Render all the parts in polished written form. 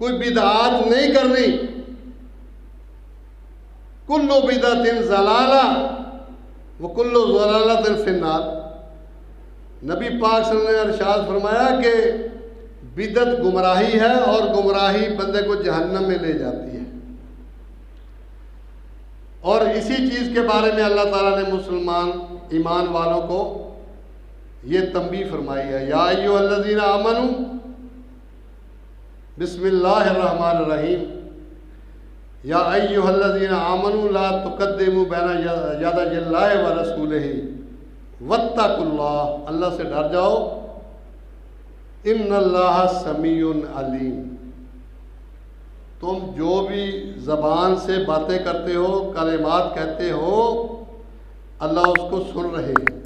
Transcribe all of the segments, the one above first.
कोई बिदआत नहीं करनी। कुल्लु बिदअतिन ज़लाला व कुल्लु ज़लालतिन फिन्नार। नबी पाक सल्लल्लाहु अलैहि वसल्लम ने इरशाद फरमाया कि बिदअत गुमराही है और गुमराही बंदे को जहन्नम में ले जाती है। और इसी चीज़ के बारे में अल्लाह ताला ने मुसलमान ईमान वालों को ये तंबीह फरमाई है, या अय्युहल्लज़ीना आमनू बिस्मिल्लाहिर्रहमानिर्रहीम, या अय्युहल्लज़ीना आमनू ला तुक़द्दिमू बैना यदायिल्लाहि व रसूलिही वत्तकुल्लाह। अल्लाह से डर जाओ, इन्नल्लाह समीउन अलीम। तुम जो भी ज़बान से बातें करते हो, कलिमात कहते हो, अल्लाह उसको सुन रहे हैं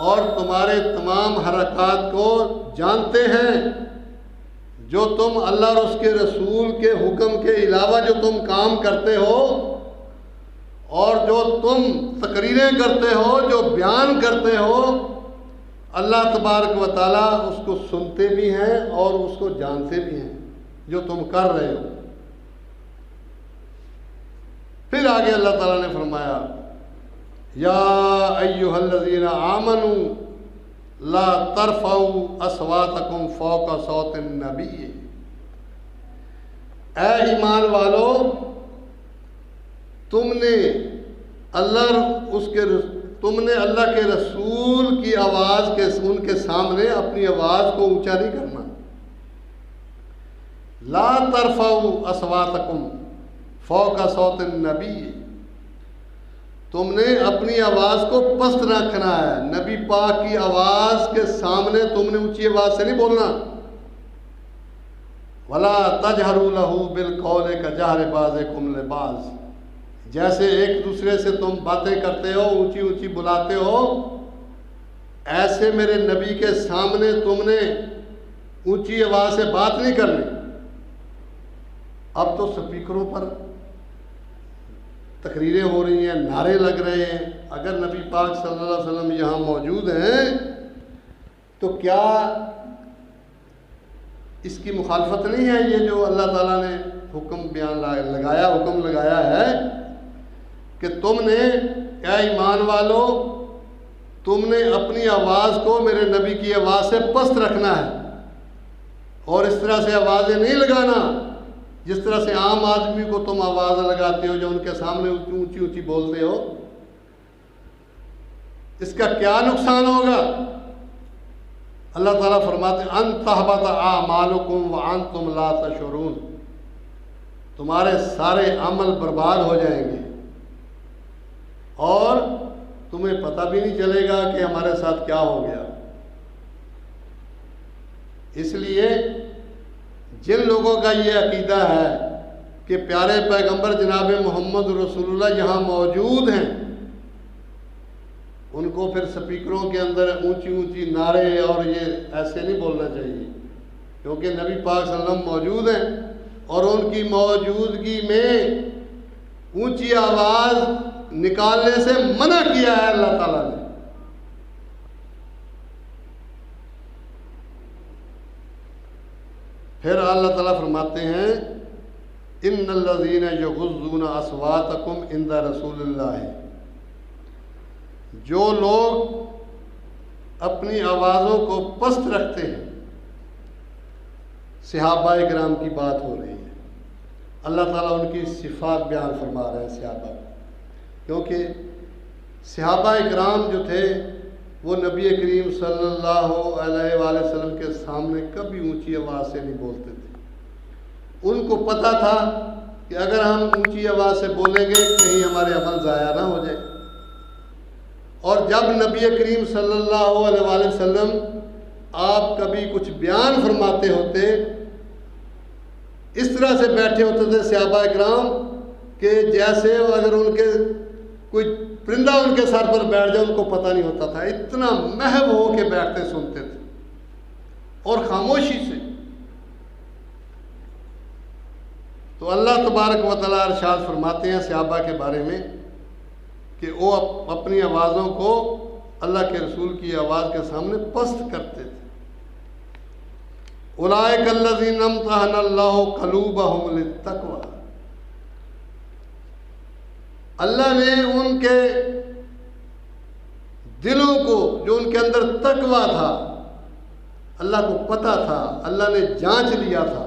और तुम्हारे तमाम हरकत को जानते हैं। जो तुम अल्लाह और उसके रसूल के हुक्म के अलावा जो तुम काम करते हो और जो तुम तकरीरें करते हो, जो बयान करते हो, अल्लाह तबारक व तआला उसको सुनते भी हैं और उसको जानते भी हैं जो तुम कर रहे हो। फिर आगे अल्लाह ताला ने फरमाया, या अय्युहल्लज़ीना आमनू ला तरफ़ऊ अस्वातकुम फ़ौक़ सौतिन नबी। ऐ ईमान वालो, तुमने अल्लाह के रसूल की आवाज़ के उनके सामने अपनी आवाज़ को ऊंचा नहीं करना। ला तरफ़ऊ अस्वातकुम फ़ौक़ सौतिन नबी। तुमने अपनी आवाज़ को पस्त रखना है। नबी पाक की आवाज़ के सामने तुमने ऊंची आवाज़ से नहीं बोलना। वला तजहरू लहू बिलक़ौल कजहरि बाज़िकुम लिबाज़। जैसे एक दूसरे से तुम बातें करते हो, ऊंची ऊंची बुलाते हो, ऐसे मेरे नबी के सामने तुमने ऊंची आवाज़ से बात नहीं करनी। अब तो स्पीकरों पर तकरीरें हो रही हैं, नारे लग रहे हैं। अगर नबी पाक सल्लल्लाहु अलैहि वसल्लम यहाँ मौजूद हैं तो क्या इसकी मुखालफत नहीं है? ये जो अल्लाह ताला ने हुक्म लगाया है कि तुमने, क्या ईमान वालो, तुमने अपनी आवाज़ को मेरे नबी की आवाज़ से पस्त रखना है और इस तरह से आवाज़ें नहीं लगाना जिस तरह से आम आदमी को तुम आवाज़ लगाते हो, जो उनके सामने ऊंची ऊंची बोलते हो। इसका क्या नुकसान होगा? अल्लाह ताला फरमाते, अन तहबत आमालुकुम व अंतुम ला तशउरून। तुम्हारे सारे अमल बर्बाद हो जाएंगे और तुम्हें पता भी नहीं चलेगा कि हमारे साथ क्या हो गया। इसलिए जिन लोगों का ये अकीदा है कि प्यारे पैगंबर जनाब मोहम्मद रसूलुल्लाह यहाँ मौजूद हैं, उनको फिर स्पीकरों के अंदर ऊंची ऊंची नारे और ये ऐसे नहीं बोलना चाहिए, क्योंकि नबी पाक सल्लल्लाहु अलैहि वसल्लम मौजूद हैं और उनकी मौजूदगी में ऊंची आवाज़ निकालने से मना किया है अल्लाह ताला ने। फिर अल्लाह ताला फरमाते हैं, इन्नल्लज़ीना यग़ुज़्ज़ूना अस्वातकुम इंदा रसूलिल्लाह। जो लोग अपनी आवाज़ों को पस्त रखते हैं, सहाबाए किराम की बात हो रही है। अल्लाह ताला उनकी सिफ़ात बयान फरमा रहे हैं सहाबा, क्योंकि सहाबाए किराम जो थे वो नबी करीम सल्लल्लाहु अलैहि वसल्लम के सामने कभी ऊंची आवाज़ से नहीं बोलते थे। उनको पता था कि अगर हम ऊंची आवाज़ से बोलेंगे कहीं हमारे अमल ज़ाया ना हो जाए। और जब नबी करीम सल्लल्लाहु अलैहि वसल्लम आप कभी कुछ बयान फरमाते होते, इस तरह से बैठे होते थे सहाबा किराम कि जैसे अगर उनके कोई परिंदा उनके सर पर बैठ जाए उनको पता नहीं होता था। इतना महव हो के बैठते सुनते थे और खामोशी से। तो अल्लाह तबारक व तआला इरशाद फरमाते हैं सहाबा के बारे में कि वो अपनी आवाज़ों को अल्लाह के रसूल की आवाज़ के सामने पस्त करते थे। उलाइकल्लज़ीना इम्तहनल्लाहु क़ुलूबहुम लित्तक़वा, अल्लाह ने उनके दिलों को, जो उनके अंदर तकवा था, अल्लाह को पता था, अल्लाह ने जांच लिया था,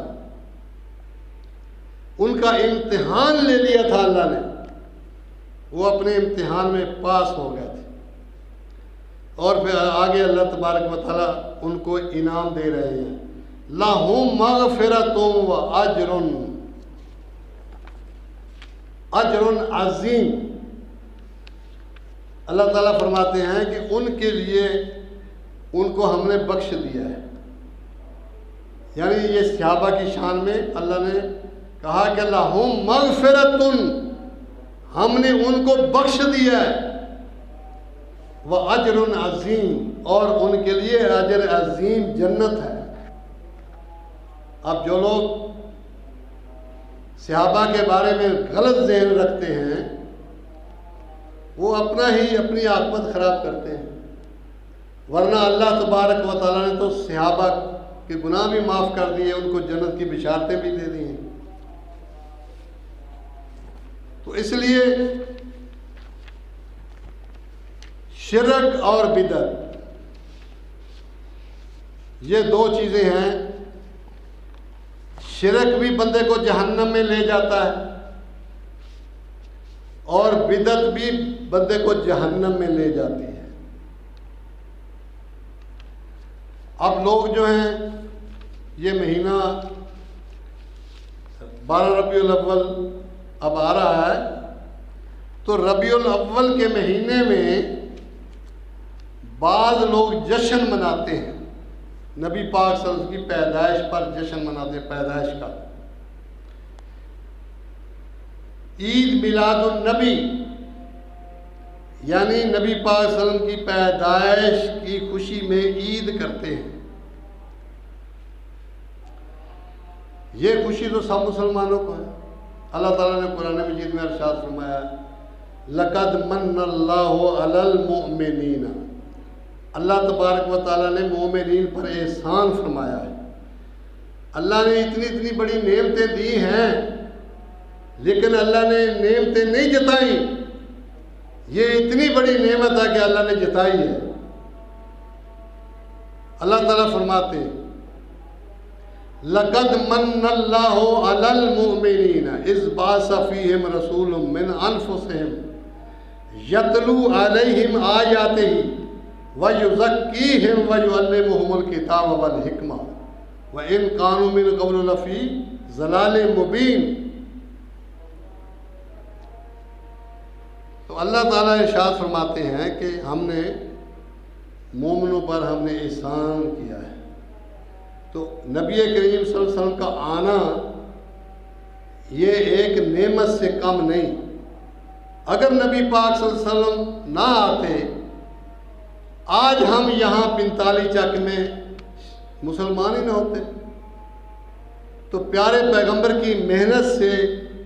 उनका इम्तिहान ले लिया था अल्लाह ने, वो अपने इम्तिहान में पास हो गए थे। और फिर आगे अल्लाह तबारक व तआला उनको इनाम दे रहे हैं, लहुम मग़फ़िरतुन व अजरुन अज़ीम। अल्लाह ताला फरमाते हैं कि उनके लिए, उनको हमने बख्श दिया है। यानी ये सहाबा की शान में अल्लाह ने कहा कि लहुम मग़फ़िरतुन, हमने उनको बख्श दिया है, व अजरुन अज़ीम, और उनके लिए अजर अज़ीम जन्नत है। अब जो लोग सहाबा के बारे में गलत ज़हन रखते हैं, वो अपनी आक़िबत ख़राब करते हैं। वरना अल्लाह तबारक व तआला ने तो सहाबा के गुनाह भी माफ़ कर दिए, उनको जन्नत की बिशारतें भी दे दी हैं। तो इसलिए शिरक और बिदअत, ये दो चीज़ें हैं। शिरक भी बंदे को जहन्नम में ले जाता है, और बिदअत भी बंदे को जहन्नम में ले जाती है। अब लोग जो हैं, ये महीना 12 रबीउल अव्वल अब आ रहा है, तो रबीउल अव्वल के महीने में बाज़ लोग जश्न मनाते हैं, नबी पाक सल्लल्लाहु अलैहि वसल्लम की पैदाइश पर जश्न मनाते हैं, पैदाइश का। ईद मिलादुन नबी, यानी नबी पाक सल्लल्लाहु अलैहि वसल्लम की पैदाइश की खुशी में ईद करते हैं। ये खुशी तो सब मुसलमानों को है। अल्लाह ताला ने कुरान मजीद में इरशाद फरमाया, लक़द मन्नल्लाहु अलल मुअमिनीना, अल्लाह तबारक व तआला ने मोमिनीन पर एहसान फरमाया है। अल्लाह ने इतनी इतनी बड़ी नेमतें दी हैं, लेकिन अल्लाह ने नेमतें नहीं जताई। ये इतनी बड़ी नेमत है कि अल्लाह ने जताई है। अल्लाह ताला फरमाते हैं, लक़द मन्नल्लाहु अलल मुअमिनीना इज़ बअसा फ़ीहिम रसूलुम मिन अनफ़ुसिहिम यतलू अलैहिम आयातिही व युज़क्कीहिम व युअल्लिमुहुमुल किताब वल हिकमा व इन कानू मिन क़ब्लु लफ़ी ज़लालिम मुबीन। तो अल्लाह ताला इरशाद फरमाते हैं कि हमने मोमिनों पर हमने एहसान किया है। तो नबी करीम सल्लल्लाहु अलैहि वसल्लम का आना ये एक नेमत से कम नहीं। अगर नबी पाक सल्लल्लाहु अलैहि वसल्लम ना आते, आज हम यहाँ 45 चक में मुसलमान ही ना होते। तो प्यारे पैगंबर की मेहनत से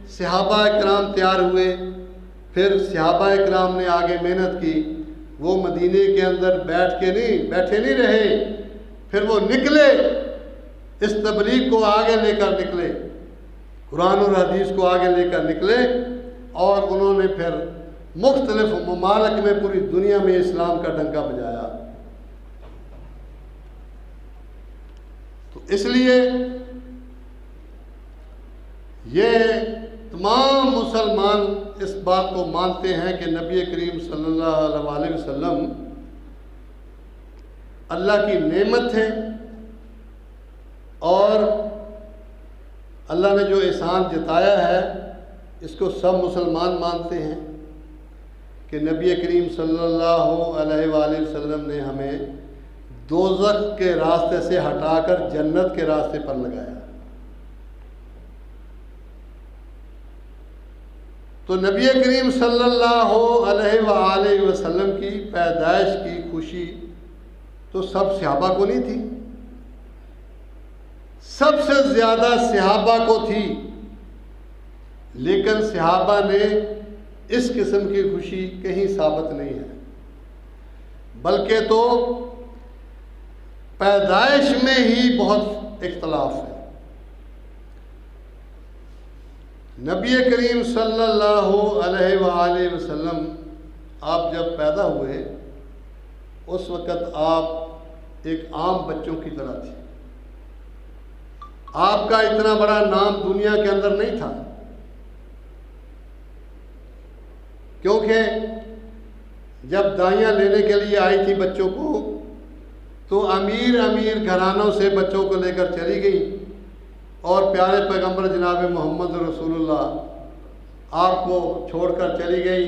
सहाबा इकराम तैयार हुए, फिर सहाबा इकराम ने आगे मेहनत की। वो मदीने के अंदर बैठे नहीं रहे, फिर वो निकले, इस तबलीग को आगे लेकर निकले, कुरान और हदीस को आगे लेकर निकले, और उन्होंने फिर मुख्तलिफ ममालिक में पूरी दुनिया में इस्लाम का डंका बजाया। तो इसलिए ये तमाम मुसलमान इस बात को मानते हैं कि नबी करीम सल्लल्लाहु अलैहि वसल्लम अल्लाह की नेमत है, और अल्लाह ने जो एहसान जताया है इसको सब मुसलमान मानते हैं कि नबी करीम सल्लल्लाहु अलैहि वसल्लम ने हमें दोज़ख के रास्ते से हटाकर जन्नत के रास्ते पर लगाया। तो नबी करीम सल्लल्लाहु अलैहि वसल्लम की पैदाइश की खुशी तो सब सहाबा को नहीं थी, सबसे ज़्यादा सहाबा को थी। लेकिन सहाबा ने इस किस्म की खुशी कहीं साबित नहीं है, बल्कि तो पैदाइश में ही बहुत इख्तलाफ है। नबी करीम सल्लल्लाहु अलैहि वसल्लम आप जब पैदा हुए उस वक़्त आप एक आम बच्चों की तरह थे। आपका इतना बड़ा नाम दुनिया के अंदर नहीं था, क्योंकि जब दाइयाँ लेने के लिए आई थी बच्चों को तो अमीर अमीर घरानों से बच्चों को लेकर चली गई और प्यारे पैगंबर जनाब मोहम्मद रसूलुल्लाह आपको छोड़कर चली गई।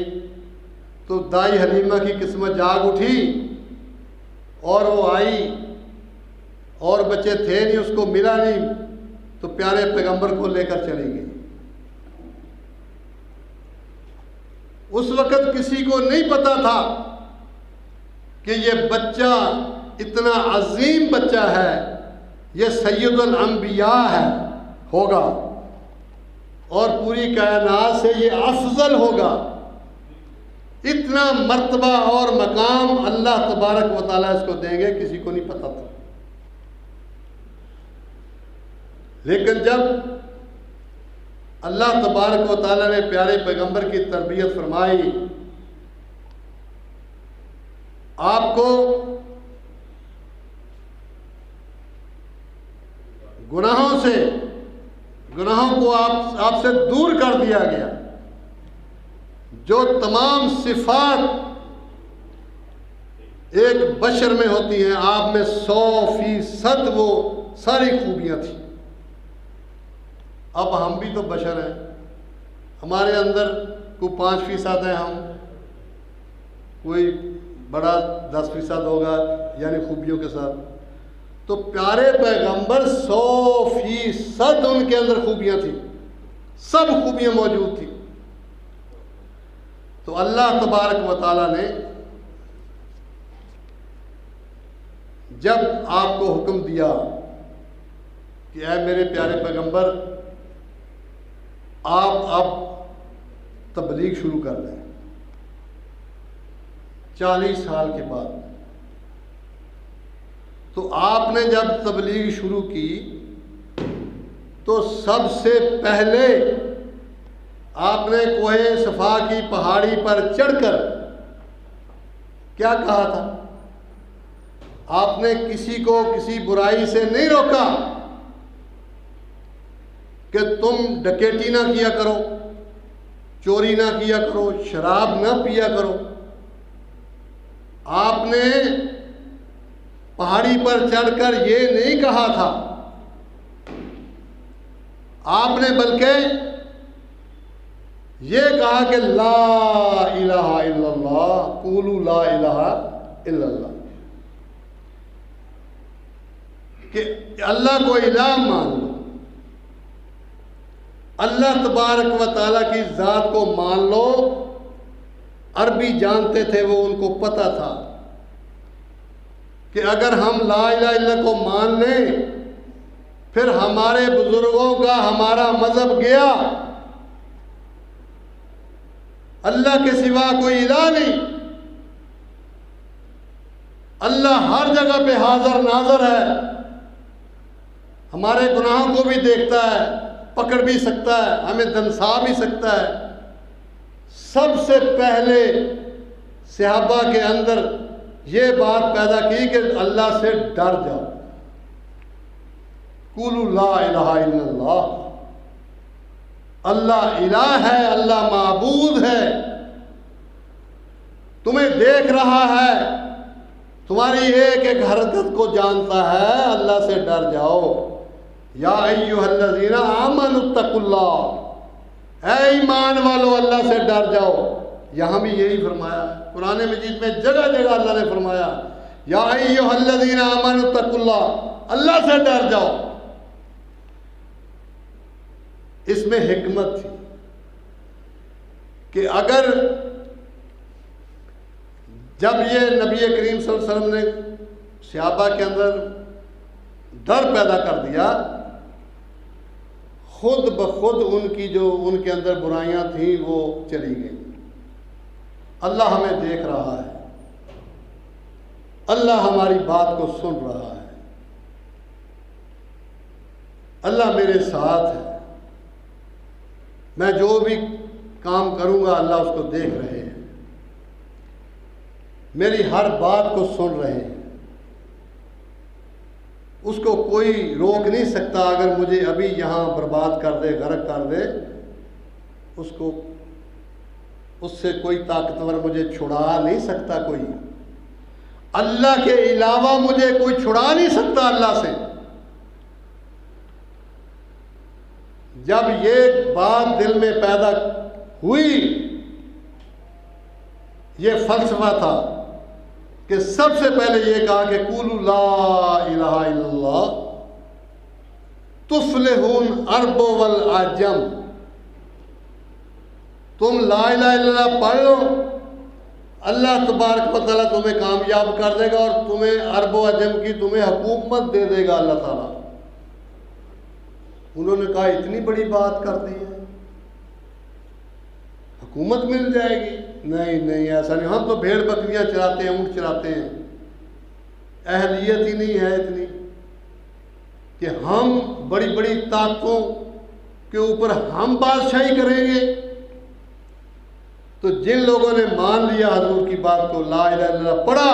तो दाई हलीमा की किस्मत जाग उठी और वो आई और बच्चे थे नहीं, उसको मिला नहीं, तो प्यारे पैगंबर को लेकर चली गई। उस वक़्त किसी को नहीं पता था कि ये बच्चा इतना अजीम बच्चा है, ये सैयदुल अंबिया है होगा और पूरी कायनात से ये अफजल होगा। इतना मर्तबा और मकाम अल्लाह तबारक व तआला इसको देंगे, किसी को नहीं पता था। लेकिन जब अल्लाह तबारक व तआला ने प्यारे पैगंबर की तरबियत फरमाई, आपको गुनाहों को आपसे दूर कर दिया गया। जो तमाम सिफात एक बशर में होती हैं, आप में 100% वो सारी खूबियां थी। अब हम भी तो बशर हैं, हमारे अंदर कोई 5% हैं हम, कोई बड़ा 10% होगा यानी खूबियों के साथ। तो प्यारे पैगंबर 100% उनके अंदर खूबियां थी, सब खूबियां मौजूद थी। तो अल्लाह तबारक व तआला ने जब आपको हुक्म दिया कि ऐ मेरे प्यारे पैगंबर, आप अब तबलीग शुरू कर दें, 40 साल के बाद। तो आपने जब तबलीग शुरू की तो सबसे पहले आपने कोहे सफा की पहाड़ी पर चढ़कर क्या कहा था? आपने किसी को किसी बुराई से नहीं रोका कि तुम डकैती ना किया करो, चोरी ना किया करो, शराब ना पिया करो। आपने पहाड़ी पर चढ़कर ये नहीं कहा था, आपने बल्कि ये कहा कि ला इलाहा इल्लल्लाह, कूलू ला इलाहा इल्लल्लाह, कि अल्लाह को इलाह मान लो। अल्लाह तबारक व तआला की ज़ात को मान लो। अरबी जानते थे वो, उनको पता था कि अगर हम ला इलाहा इल्लल्लाह को मान लें फिर हमारे बुजुर्गों का हमारा मजहब गया, अल्लाह के सिवा कोई इलाह नहीं। अल्लाह हर जगह पे हाजिर नाज़र है, हमारे गुनाहों को भी देखता है, पकड़ भी सकता है, हमें धमसा भी सकता है। सबसे पहले सहाबा के अंदर ये बात पैदा की कि अल्लाह से डर जाओ। कुलू ला इलाहा इल्लल्लाह, अल्लाह इलाह है, अल्लाह माबूद है, तुम्हें देख रहा है, तुम्हारी एक एक हरकत को जानता है, अल्लाह से डर जाओ। या अय्युहल्लज़ीना आमनुत्तकुल्लाह, ऐ ईमान वालो अल्लाह से डर जाओ। यहाँ भी यही फरमाया, कुरान मजीद में जगह जगह अल्लाह ने फरमाया या अय्युहल्लज़ीना आमनुत्तकुल्लाह, अल्लाह से डर जाओ। इसमें हिकमत थी कि अगर जब ये नबी करीम सल्लल्लाहु अलैहि वसल्लम ने सहाबा के अंदर डर पैदा कर दिया, खुद ब खुद उनकी जो उनके अंदर बुराइयां थीं वो चली गई। अल्लाह हमें देख रहा है, अल्लाह हमारी बात को सुन रहा है। अल्लाह मेरे साथ है, मैं जो भी काम करूंगा अल्लाह उसको देख रहे हैं, मेरी हर बात को सुन रहे हैं, उसको कोई रोक नहीं सकता। अगर मुझे अभी यहाँ बर्बाद कर दे, गर्क कर दे, उसको उससे कोई ताकतवर मुझे छुड़ा नहीं सकता। कोई अल्लाह के अलावा मुझे कोई छुड़ा नहीं सकता अल्लाह से। जब ये बात दिल में पैदा हुई, ये फलसफा था कि सबसे पहले ये कहा कि कुलू ला इलाहा इल्लल्लाह तुफ्लिहून अरब वल अजम। तुम ला इलाहा इल्लल्लाह पढ़ लो, अल्लाह तबारक व तआला तुम्हें कामयाब कर देगा और तुम्हें अरब व अजम की तुम्हें हुकूमत दे देगा अल्लाह ताला। उन्होंने कहा इतनी बड़ी बात कर दी है, हुकूमत मिल जाएगी? नहीं नहीं, ऐसा नहीं, हम तो भेड़ बकरियां चराते हैं, ऊँट चराते हैं, अहलियत ही नहीं है इतनी कि हम बड़ी बड़ी ताकतों के ऊपर हम बादशाही करेंगे। तो जिन लोगों ने मान लिया हजूर की बात को, ला इलाहा इल्लल्लाह पढ़ा,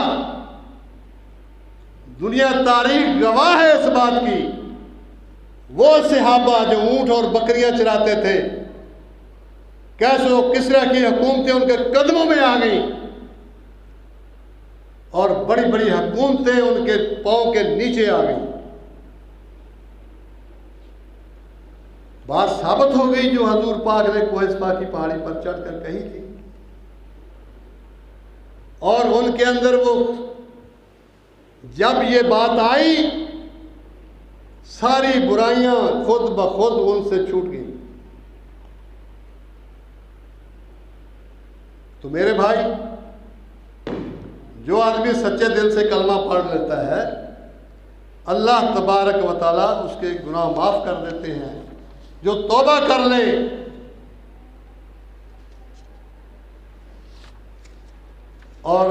दुनिया तारीख गवाह है इस बात की, वो सहाबा जो ऊंट और बकरियां चराते थे, कैसे वो किसरा की हुकूमतें उनके कदमों में आ गई और बड़ी बड़ी हुकूमतें उनके पांव के नीचे आ गई। बात साबित हो गई जो हजूर पाक ने कोहिस्पा की पहाड़ी पर चढ़कर कही थी। और उनके अंदर वो जब ये बात आई, सारी बुराइयां खुद ब खुद उनसे छूट गई। तो मेरे भाई, जो आदमी सच्चे दिल से कलमा पढ़ लेता है, अल्लाह तबारक व तआला उसके गुनाह माफ कर देते हैं। जो तौबा कर ले, और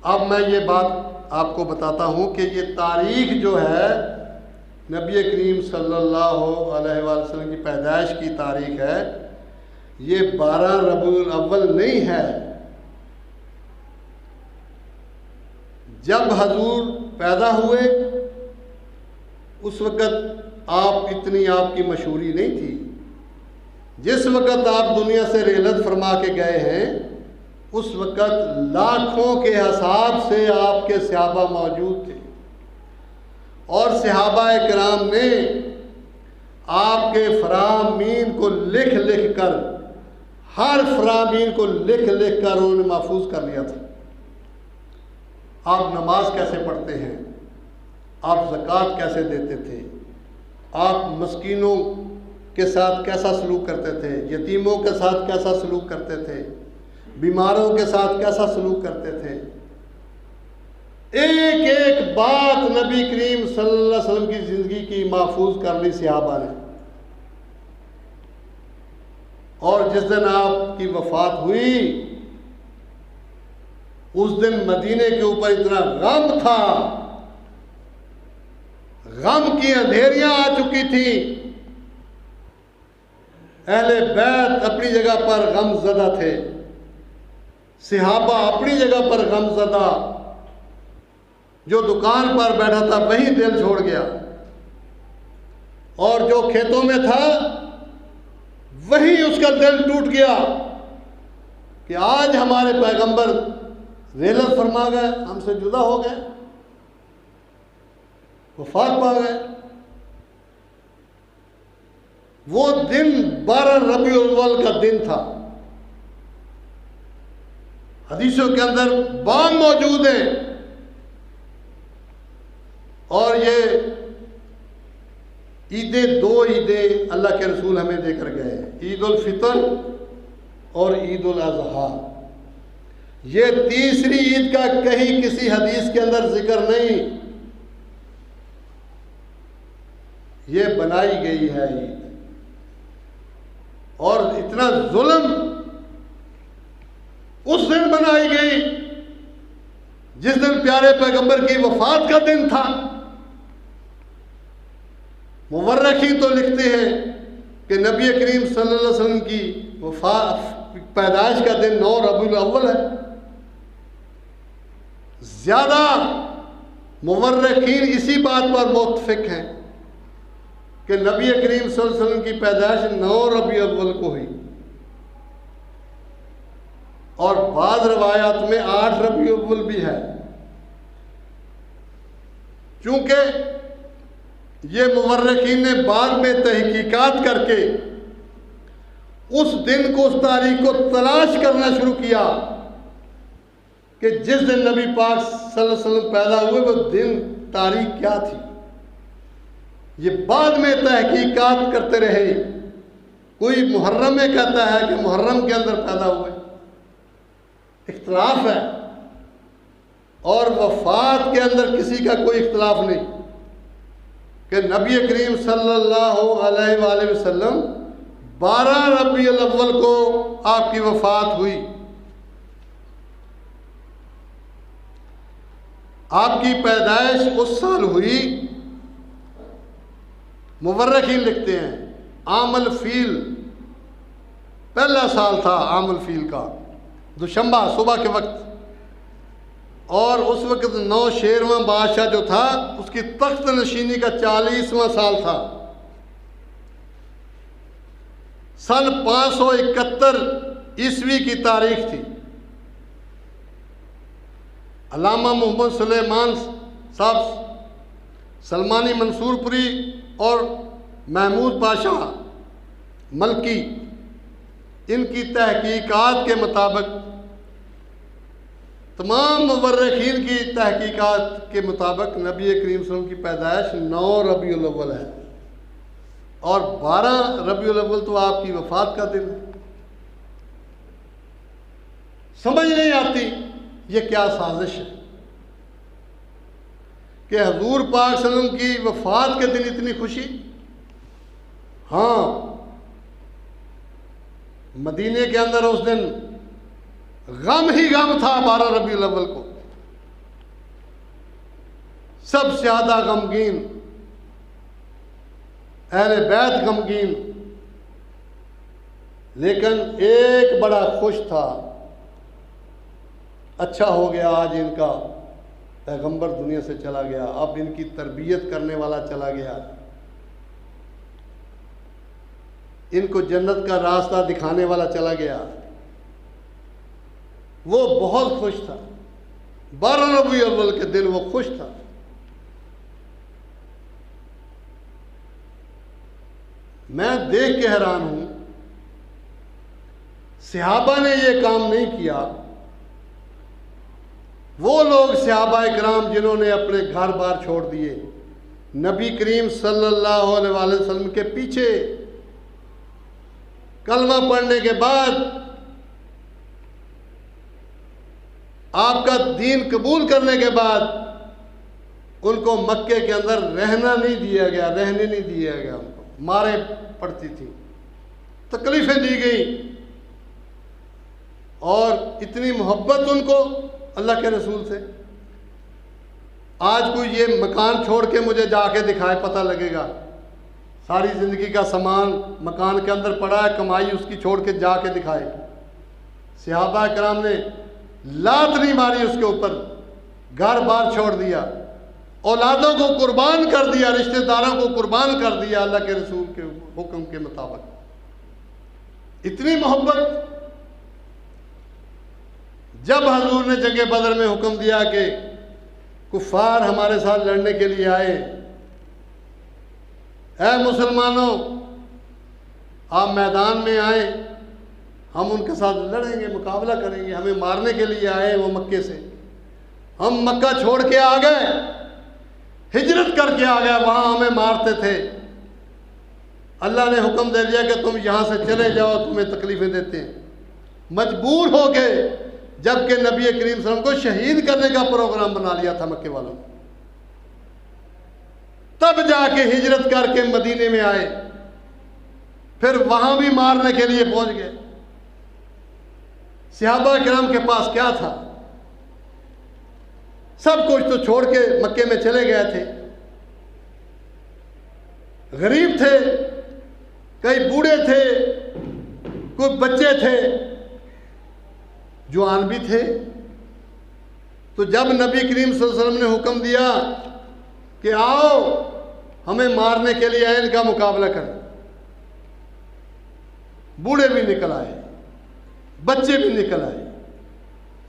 अब मैं ये बात आपको बताता हूँ कि ये तारीख जो है नबी करीम सल्लल्लाहु अलैहि वसल्लम की पैदाइश की तारीख है, ये 12 रबीउल अव्वल नहीं है। जब हजूर पैदा हुए उस वक़्त आप इतनी आपकी मशहूरी नहीं थी। जिस वक़्त आप दुनिया से रेलत फरमा के गए हैं, उस वक़्त लाखों के हिसाब से आपके सहाबा मौजूद थे और सहाबा किराम ने आपके फरामीन को लिख लिख कर, हर फरामीन को लिख लिख कर उन्होंने महफूज कर लिया था। आप नमाज कैसे पढ़ते हैं, आप ज़कात कैसे देते थे, आप मस्कीनों के साथ कैसा सलूक करते थे, यतीमों के साथ कैसा सलूक करते थे, बीमारों के साथ कैसा सलूक करते थे। एक एक बात नबी करीम सल्लल्लाहु अलैहि वसल्लम की ज़िंदगी की महफूज कर ली सहाबा ने। और जिस दिन आपकी वफात हुई, उस दिन मदीने के ऊपर इतना गम था, गम की अंधेरियां आ चुकी थी। अहले बैत अपनी जगह पर गमज़दा थे, सहाबा अपनी जगह पर गमज़दा, जो दुकान पर बैठा था वहीं दिल छोड़ गया, और जो खेतों में था वहीं उसका दिल टूट गया कि आज हमारे पैगंबर रेलत फरमा गए, हमसे जुदा हो गए, वफात पा गए। वो दिन 12 रबीउल अव्वल का दिन था। हदीसों के अंदर बाम मौजूद है, और ये ईदें, 2 ईदें अल्लाह के रसूल हमें देकर गए, ईद उल फितर और ईद उल अज़हा। ये तीसरी ईद का कहीं किसी हदीस के अंदर जिक्र नहीं, ये बनाई गई है ईद। और इतना जुल्म उस दिन बनाई गई जिस दिन प्यारे पैगंबर की वफात का दिन था। मुवर्रिखीन तो लिखते हैं कि नबी करीम सल्लल्लाहु अलैहि वसल्लम की पैदाइश का दिन 9 रबीउल अव्वल है। ज़्यादा मुवर्रिखीन इसी बात पर मुत्तफिक हैं कि नबी करीम सल्लल्लाहु अलैहि वसल्लम की पैदाइश 9 रबीउल अव्वल को हुई, और बाद रवायात में 8 रबीउल अव्वल भी है। चूंकि ये मुवर्रिखीन ने बाद में तहकीकात करके उस दिन को, उस तारीख को तलाश करना शुरू किया कि जिस दिन नबी पाक सल्लल्लाहु अलैहि वसल्लम पैदा हुए वो दिन, तारीख क्या थी। ये बाद में तहकीकात करते रहे। कोई मुहर्रम में कहता है कि मुहर्रम के अंदर पैदा हुए, इख्तलाफ है, और वफात के अंदर किसी का कोई इख्तलाफ नहीं कि नबी करीम सल्लल्लाहु अलैहि वसल्लम 12 रबीउल अव्वल को आपकी वफात हुई। आपकी पैदाइश उस साल हुई, मुवर्रिखीन लिखते हैं आमल फील, पहला साल था आमल फील का, दुशंबा सुबह के वक्त, और उस वक्त नौशेरवां बादशाह जो था उसकी तख्त नशीनी का 40वां साल था। सन 571 ईस्वी की तारीख थी। अल्लामा मोहम्मद सुलेमान साहब सलमानी मंसूरपुरी और महमूद पाशा मलकी, इनकी तहकीकात के मुताबिक, तमाम मुवर्रिखीन की तहकीकात के मुताबिक नबी करीम सल्लल्लाहु अलैहि वसल्लम की पैदाइश 9 रबीउल अव्वल है, और 12 रबीउल अव्वल तो आपकी वफात का दिन है। समझ नहीं आती ये क्या साजिश है कि हजूर पाक सल्लल्लाहु अलैहि वसल्लम की वफात के दिन इतनी खुशी। हाँ, मदीने के अंदर उस दिन गम ही गम था। 12 रबीउल अव्वल को सबसे ज्यादा गमगीन, अहले बैत गमगीन, लेकिन एक बड़ा खुश था। अच्छा हो गया, आज इनका पैगंबर दुनिया से चला गया, अब इनकी तरबियत करने वाला चला गया, इनको जन्नत का रास्ता दिखाने वाला चला गया। वो बहुत खुश था। 12 रबीउल अव्वल के दिन वो खुश था। मैं देख के हैरान हूं, सहाबा ने ये काम नहीं किया। वो लोग सहाबा इकराम जिन्होंने अपने घर बार छोड़ दिए, नबी करीम सल्लल्लाहु अलैहि वसल्लम के पीछे कलमा पढ़ने के बाद, आपका दीन कबूल करने के बाद, उनको मक्के के अंदर रहना नहीं दिया गया, रहने नहीं दिया गया। उनको मारे पड़ती थी, तकलीफें दी गई, और इतनी मोहब्बत उनको अल्लाह के रसूल से। आज कोई ये मकान छोड़ के मुझे जाके दिखाए, पता लगेगा। सारी ज़िंदगी का सामान मकान के अंदर पड़ा है, कमाई उसकी छोड़ के जाके दिखाए। सहाबा कराम ने लात नहीं मारी उसके ऊपर, घर बार छोड़ दिया, औलादों को कुर्बान कर दिया, रिश्तेदारों को कुर्बान कर दिया अल्लाह के रसूल के हुक्म के मुताबिक। इतनी मोहब्बत। जब हजूर ने जंगे बदर में हुक्म दिया कि कुफार हमारे साथ लड़ने के लिए आए, ऐ मुसलमानों आप मैदान में आए, हम उनके साथ लड़ेंगे, मुकाबला करेंगे, हमें मारने के लिए आए वो मक्के से, हम मक्का छोड़ के आ गए, हिजरत करके आ गए, वहाँ हमें मारते थे, अल्लाह ने हुक्म दे दिया कि तुम यहाँ से चले जाओ, तुम्हें तकलीफ़ें देते हैं। मजबूर हो गए, जबकि नबी करीम सल्लल्लाहु अलैहि वसल्लम को शहीद करने का प्रोग्राम बना लिया था मक्के वालों ने। तब जाके हिजरत करके मदीने में आए, फिर वहां भी मारने के लिए पहुंच गए। सहाबा किराम के पास क्या था? सब कुछ तो छोड़ के मक्के में चले गए थे। गरीब थे, कई बूढ़े थे, कोई बच्चे थे, जवान भी थे। तो जब नबी करीम सल्लल्लाहु अलैहि वसल्लम ने हुक्म दिया कि आओ हमें मारने के लिए आए, इनका मुकाबला करें, बूढ़े भी निकल आए, बच्चे भी निकल आए,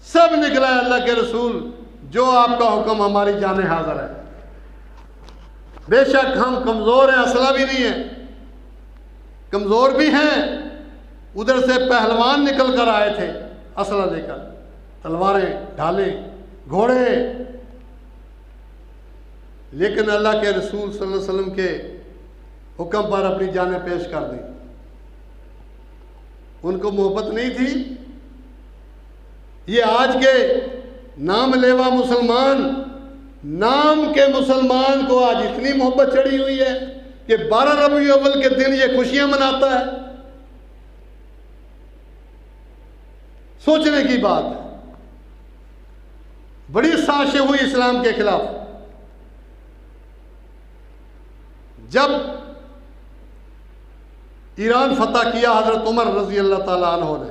सब निकल आए। अल्लाह के रसूल, जो आपका हुक्म, हमारी जानें हाजिर है। बेशक हम कमज़ोर हैं, असला भी नहीं है, कमज़ोर भी हैं। उधर से पहलवान निकल कर आए थे असला लेकर, तलवारें, ढालें, घोड़े, लेकिन अल्लाह के रसूल सल्लल्लाहु अलैहि वसल्लम के हुक्म पर अपनी जानें पेश कर दी। उनको मोहब्बत नहीं थी। ये आज के नाम लेवा मुसलमान, नाम के मुसलमान को आज इतनी मोहब्बत चढ़ी हुई है कि 12 रबीउल अव्वल के दिन ये खुशियां मनाता है। सोचने की बात है। बड़ी साजिशें हुई इस्लाम के खिलाफ। जब ईरान फतह किया हजरत उमर रजी अल्लाह ताला अन्हु ने,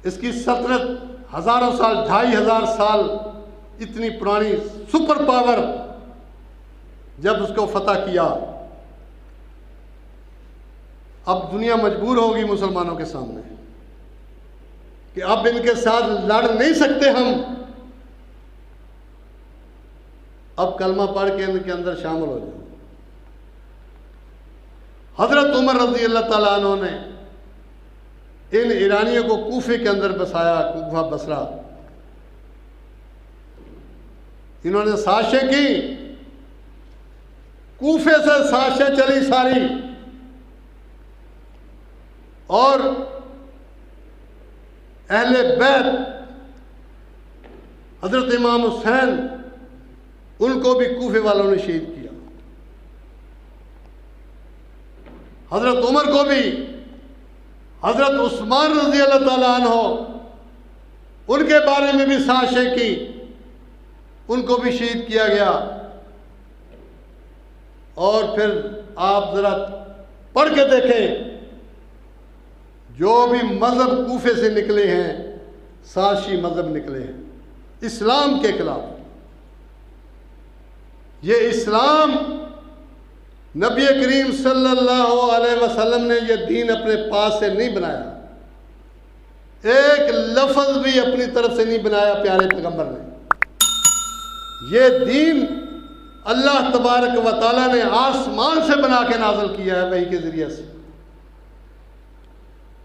इसकी सल्तनत हजारों साल, 2500 साल, इतनी पुरानी सुपर पावर, जब उसको फतह किया, अब दुनिया मजबूर होगी मुसलमानों के सामने कि अब इनके साथ लड़ नहीं सकते हम, अब कलमा पढ़ के इनके अंदर शामिल हो जाओ। हजरत उमर रज़ी अल्लाह ताला अन्हु ने इन ईरानियों को कूफे के अंदर बसाया, कूफा बसरा। इन्होंने साजिशें की, कूफे से साजिशें चली सारी, और अहले बैत हजरत इमाम हुसैन, उनको भी कूफे वालों ने शहीद किया। हजरत उमर को भी, हजरत उस्मान रज़ी अल्लाह ताला अन्हु, उनके बारे में भी साजिशें की, उनको भी शहीद किया गया। और फिर आप जरा पढ़ के देखें, जो भी मजहब कूफे से निकले हैं, साजिशी मजहब निकले हैं इस्लाम के खिलाफ। ये इस्लाम, नबी करीम सल्लल्लाहु अलैहि वसल्लम ने यह दीन अपने पास से नहीं बनाया, एक लफ्ज भी अपनी तरफ से नहीं बनाया प्यारे पैगंबर ने। यह दीन अल्लाह तबारक व तआला ने आसमान से बना के नाज़िल किया है वही के ज़रिए से।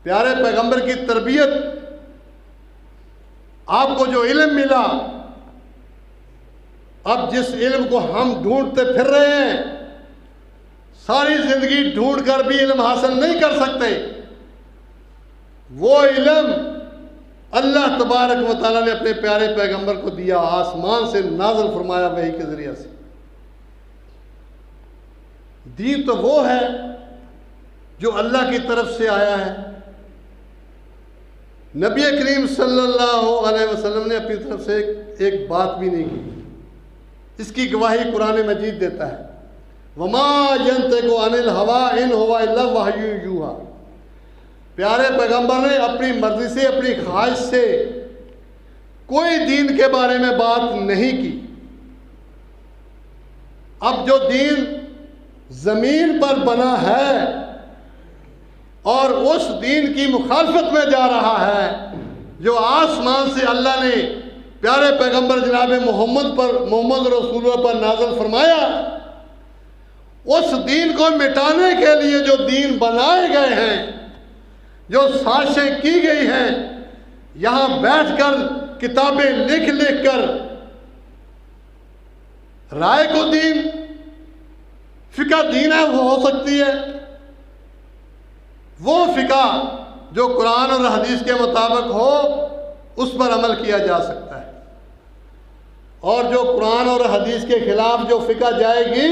प्यारे पैगंबर की तरबियत, आपको जो इल्म मिला, अब जिस इल्म को हम ढूंढते फिर रहे हैं, सारी जिंदगी ढूंढ कर भी इल्म हासिल नहीं कर सकते, वो इल्म अल्लाह तबारक व तआला ने अपने प्यारे पैगंबर को दिया, आसमान से नाज़िल फरमाया वही के ज़रिए से। दीन तो वो है जो अल्लाह की तरफ से आया है। नबी करीम सल्लल्लाहु अलैहि वसल्लम ने अपनी तरफ से एक बात भी नहीं की। इसकी गवाही कुरान मजीद देता है, वमा यंतिकु अनिल हवा इन हुवा इल्ला वहयु यूहा। प्यारे पैगंबर ने अपनी मर्जी से, अपनी ख्वाहिश से कोई दीन के बारे में बात नहीं की। अब जो दीन जमीन पर बना है और उस दीन की मुखालफत में जा रहा है, जो आसमान से अल्लाह ने प्यारे पैगंबर जनाब मोहम्मद रसूलुल्लाह पर नाज़िल फरमाया, उस दीन को मिटाने के लिए जो दीन बनाए गए हैं, जो साजिशें की गई हैं, यहाँ बैठकर किताबें लिख लिख कर राय को दीन, फिका दीन है वो हो सकती है। वो फिका जो कुरान और हदीस के मुताबिक हो, उस पर अमल किया जा सकता है। और जो कुरान और हदीस के खिलाफ जो फिका जाएगी,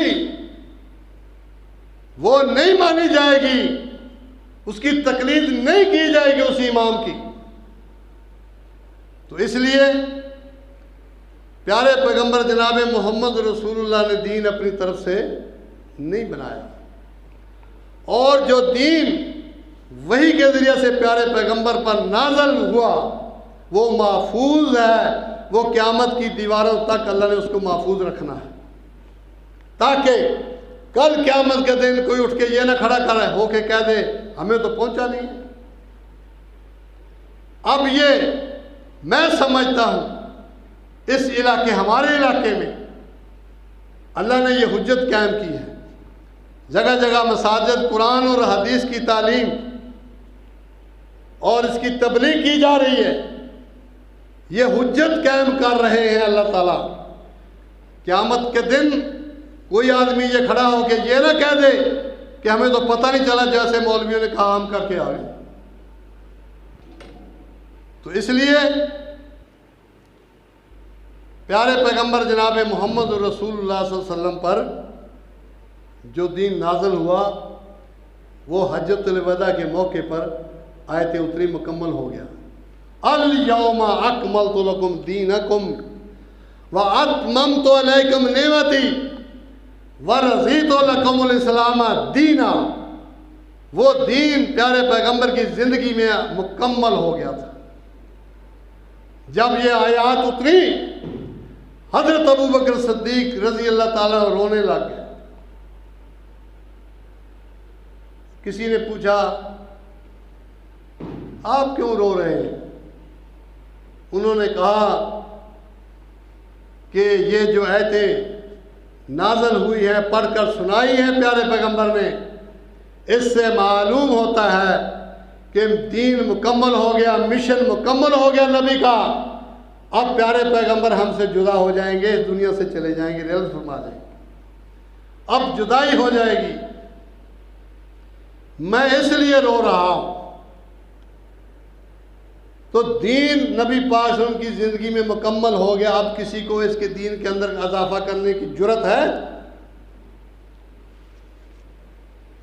वो नहीं मानी जाएगी, उसकी तकलीद नहीं की जाएगी उस इमाम की। तो इसलिए प्यारे पैगंबर जनाब मोहम्मद रसूलुल्लाह ने दीन अपनी तरफ से नहीं बनाया, और जो दीन वही के ज़रिए से प्यारे पैगंबर पर नाज़ल हुआ वो महफूज है, वो क़यामत की दीवारों तक अल्लाह ने उसको महफूज रखना है, ताकि कल क़यामत के दिन कोई उठ के ये ना खड़ा कर हो के कह दे हमें तो पहुंचा नहीं। अब ये मैं समझता हूं इस इलाके, हमारे इलाके में अल्लाह ने ये हुज्जत कायम की है, जगह जगह मसाजिद, कुरान और हदीस की तालीम और इसकी तबलीग की जा रही है। ये हुज्जत कायम कर रहे हैं अल्लाह ताला। क़यामत के दिन कोई आदमी ये खड़ा हो के ये ना कह दे कि हमें तो पता नहीं चला, जैसे मौलवियों ने कहा हम करके आ गए। तो इसलिए प्यारे पैगंबर जनाब मोहम्मद रसूलुल्लाह सल्लल्लाहु अलैहि वसल्लम पर जो दीन नाज़िल हुआ वो हज्जतुल वदा के मौके पर आयतें उतरी, मुकम्मल हो गया। अल यौमा अकमलतु लकुम दीनकुम व अतममतु अलैकुम निअमती व रज़ीतु लकुमुल इस्लाम दीना। वो दीन प्यारे पैगंबर की ज़िंदगी में मुकम्मल हो गया था। जब ये आयात उतरी हज़रत अबू बकर सिद्दीक रज़ी अल्लाह ताला रोने लग गए। किसी ने पूछा आप क्यों रो रहे हैं? उन्होंने कहा कि ये जो आयतें नाज़िल हुई है, पढ़कर सुनाई है प्यारे पैगंबर ने, इससे मालूम होता है कि दीन मुकम्मल हो गया, मिशन मुकम्मल हो गया नबी का। अब प्यारे पैगंबर हमसे जुदा हो जाएंगे, इस दुनिया से चले जाएंगे, रेल फरमा जाएंगे, अब जुदाई हो जाएगी। मैं इसलिए रो रहा हूं। तो दीन नबी पाक की ज़िंदगी में मुकम्मल हो गया। अब किसी को इसके दीन के अंदर इजाफा करने की जुर्रत है?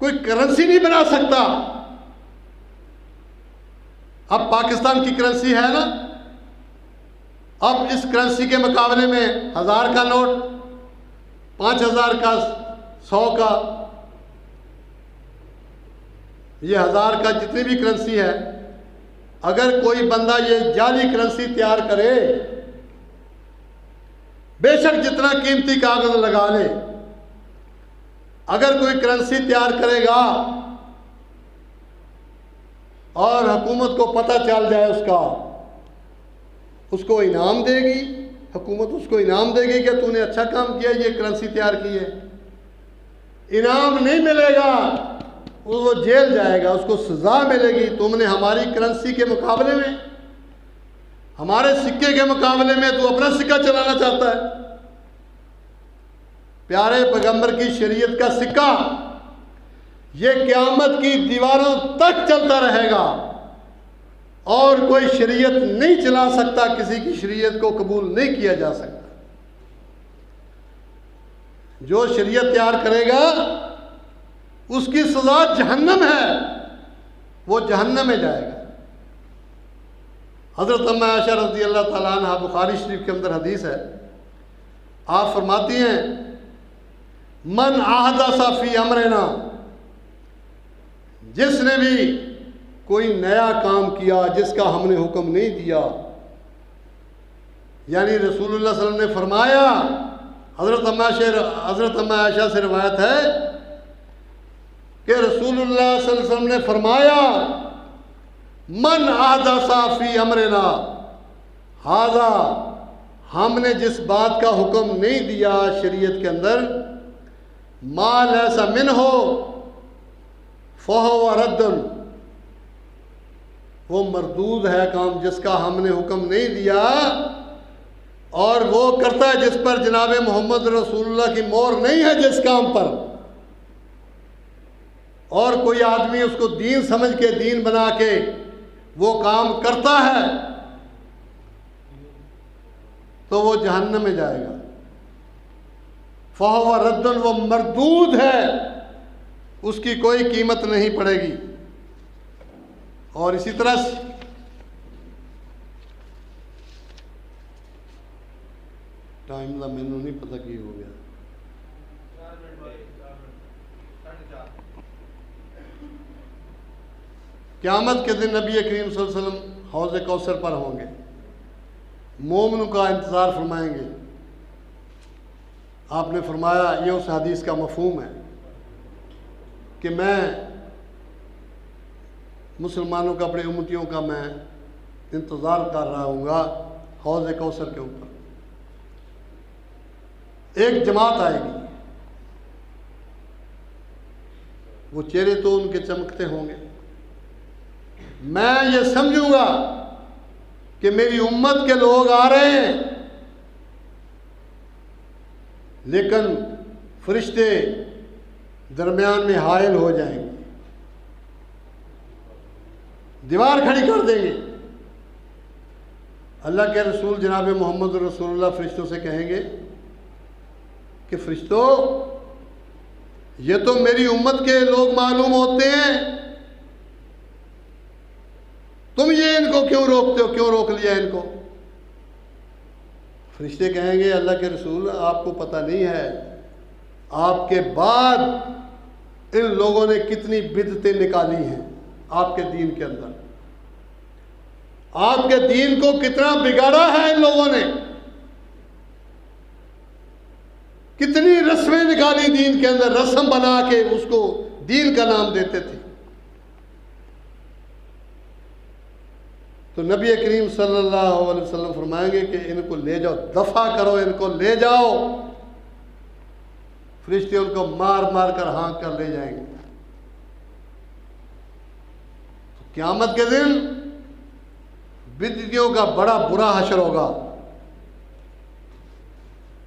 कोई करेंसी नहीं बना सकता। अब पाकिस्तान की करेंसी है ना, अब इस करेंसी के मुकाबले में 1000 का नोट, 5000 का, 100 का, ये 1000 का जितनी भी करेंसी है, अगर कोई बंदा ये जाली करेंसी तैयार करे, बेशक जितना कीमती कागज लगा ले, अगर कोई करेंसी तैयार करेगा और हुकूमत को पता चल जाए उसको इनाम देगी, हुकूमत उसको इनाम देगी कि तूने अच्छा काम किया, ये करेंसी तैयार की है। इनाम नहीं मिलेगा, वो जेल जाएगा, उसको सजा मिलेगी। तुमने हमारी करेंसी के मुकाबले में, हमारे सिक्के के मुकाबले में तू अपना सिक्का चलाना चाहता है। प्यारे पैगंबर की शरीयत का सिक्का ये क़यामत की दीवारों तक चलता रहेगा और कोई शरीयत नहीं चला सकता, किसी की शरीयत को कबूल नहीं किया जा सकता। जो शरीयत तैयार करेगा उसकी सजा जहन्नम है, वो जहन्नम में जाएगा। हज़रत अम्मा आयशा रज़ी अल्लाह ताला अन्हा, बुखारी शरीफ के अंदर हदीस है, आप फरमाती हैं मन आहदसा फी अमरिना, जिसने भी कोई नया काम किया जिसका हमने हुक्म नहीं दिया, यानी रसूलुल्लाह सल्लल्लाहु अलैहि वसल्लम ने फरमाया, हज़रत अम्मा आयशा से रिवायत है कि रसूलुल्लाह सल्लल्लाहु अलैहि वसल्लम ने फरमाया मन आहदसा फी अमरिना हाज़ा, हमने जिस बात का हुक्म नहीं दिया शरीयत के अंदर, मा लैसा मिन्हु फहुव रद्दुन, वो मरदूद है काम जिसका हमने हुक्म नहीं दिया, और वो करता है जिस पर जनाब मोहम्मद रसूलुल्लाह की मोहर नहीं है जिस काम पर, और कोई आदमी उसको दीन समझ के, दीन बना के वो काम करता है तो वो जहन्नम में जाएगा। फहुव रद्दुन, वो मरदूद है, उसकी कोई कीमत नहीं पड़ेगी। और इसी तरह टाइम का मैनू नहीं पता की हो गया। क़यामत के दिन नबी करीम सल्लल्लाहु अलैहि वसल्लम हौज़ कौसर पर होंगे, मोमिनों का इंतज़ार फरमाएंगे। आपने फरमाया, ये उस हदीस का मफ़हूम है कि मैं मुसलमानों का, अपने उम्मतियों का मैं इंतज़ार कर रहा हूँगा हौज़ कौसर के ऊपर। एक जमात आएगी, वो चेहरे तो उनके चमकते होंगे, मैं ये समझूंगा कि मेरी उम्मत के लोग आ रहे हैं, लेकिन फरिश्ते दरमियान में हायल हो जाएंगे, दीवार खड़ी कर देंगे। अल्लाह के रसूल जनाब मोहम्मद रसूलुल्लाह फरिश्तों से कहेंगे कि फरिश्तों, ये तो मेरी उम्मत के लोग मालूम होते हैं, तुम ये इनको क्यों रोकते हो, क्यों रोक लिया इनको? फरिश्ते कहेंगे, अल्लाह के रसूल आपको पता नहीं है, आपके बाद इन लोगों ने कितनी बिदतें निकाली हैं आपके दीन के अंदर, आपके दीन को कितना बिगाड़ा है इन लोगों ने, कितनी रस्में निकाली दीन के अंदर, रस्म बना के उसको दीन का नाम देते थे। तो नबी करीम सल्लल्लाहु अलैहि वसल्लम फरमाएंगे कि इनको ले जाओ, दफा करो, इनको ले जाओ। फरिश्ते उनको मार मार कर हाँक कर ले जाएंगे। तो क़यामत के दिन बिदअतियों का बड़ा बुरा हशर होगा।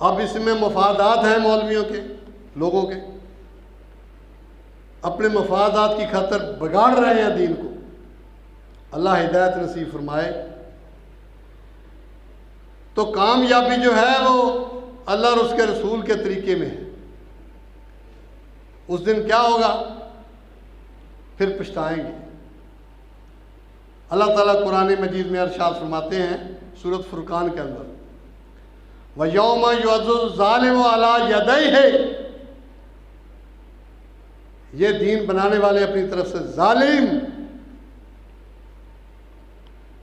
अब इसमें मफादात हैं मौलवियों के, लोगों के, अपने मफादात की खातिर बिगाड़ रहे हैं दीन को। अल्लाह हिदायत नसीब फरमाए। तो कामयाबी जो है वो अल्लाह और उसके रसूल के तरीके में है। उस दिन क्या होगा, फिर पछताएंगे। अल्लाह ताला कुरान मजीद में इरशाद फरमाते हैं सूरत फुरकान के अंदर, व यौम युअज़्ज़ु ज़ालिमु अला यदैहि, ये दीन बनाने वाले अपनी तरफ से जालिम,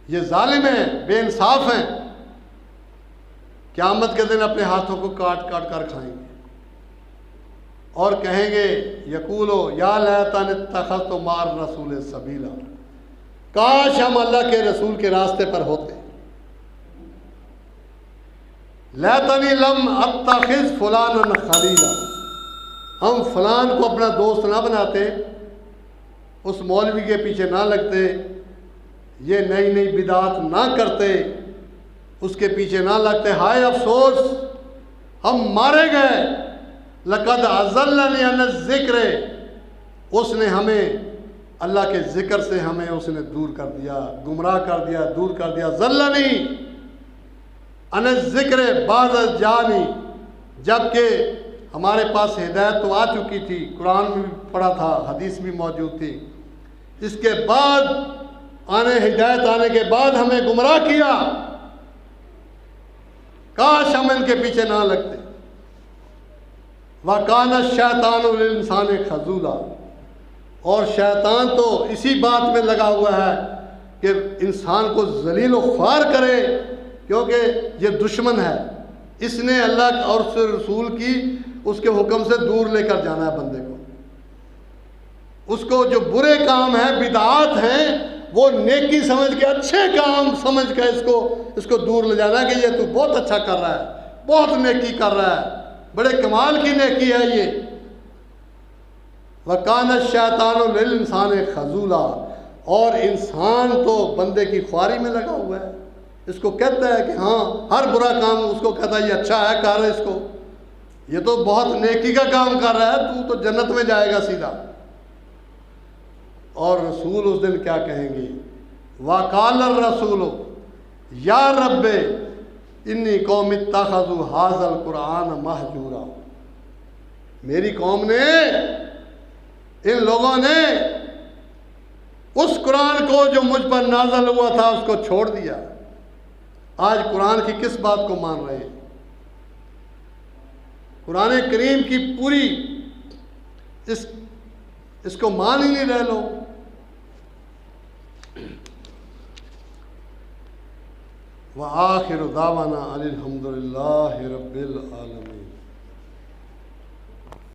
ये जालिम हैं, बेइंसाफ हैं, क़यामत के दिन अपने हाथों को काट काट कर खाएंगे और कहेंगे, यकूलो या लैतनी इत्तखज़्तु मार रसूल सबीला, काश हम अल्लाह के रसूल के रास्ते पर होते। लैतनी लम अत्तखिज़ फुलानन खलीला, हम फलान को अपना दोस्त ना बनाते, उस मौलवी के पीछे ना लगते, ये नई नई बिदात ना करते, उसके पीछे ना लगते। हाय अफसोस, हम मारे गए। लक़द अज़ल्लनी अन ज़िक्र, उसने हमें अल्लाह के ज़िक्र से हमें उसने दूर कर दिया, गुमराह कर दिया, दूर कर दिया। ज़ल्लनी अन ज़िक्र बाद जानी, जबकि हमारे पास हिदायत तो आ चुकी थी, कुरान में भी पढ़ा था, हदीस भी मौजूद थी, इसके बाद हिदायत आने के बाद हमें गुमराह किया। काश हम इनके पीछे ना लगते। वकाना शैतान लिल इंसान खजूला, और शैतान तो इसी बात में लगा हुआ है कि इंसान को जलील ख्वार करे, क्योंकि ये दुश्मन है, इसने अल्लाह और उसके रसूल की उसके हुक्म से दूर लेकर जाना है बंदे को। उसको जो बुरे काम है, बिदात हैं, वो नेकी समझ के, अच्छे काम समझ के इसको दूर ले जाना कि ये तू बहुत अच्छा कर रहा है, बहुत नेकी कर रहा है, बड़े कमाल की नेकी है ये। वकाना शैतान लिल इंसान खजूला, और इंसान तो बंदे की ख्वारी में लगा हुआ है, इसको कहता है कि हाँ, हर बुरा काम उसको कहता है ये अच्छा है, कर इसको, ये तो बहुत नेकी का काम कर रहा है, तू तो जन्नत में जाएगा सीधा। और रसूल उस दिन क्या कहेंगे, वकाल रसूल या रब्बे इन्नी कौम इत्तखज़ू हाज़ल कुरान महजूरा, मेरी कौम ने, इन लोगों ने उस कुरान को जो मुझ पर नाज़िल हुआ था उसको छोड़ दिया। आज कुरान की किस बात को मान रहे हैं? कुरान करीम की पूरी इसको मान ही नहीं रहे लोग। व आखिर दावाना अनिल हम्दुलिल्लाहि रब्बिल आलमीन।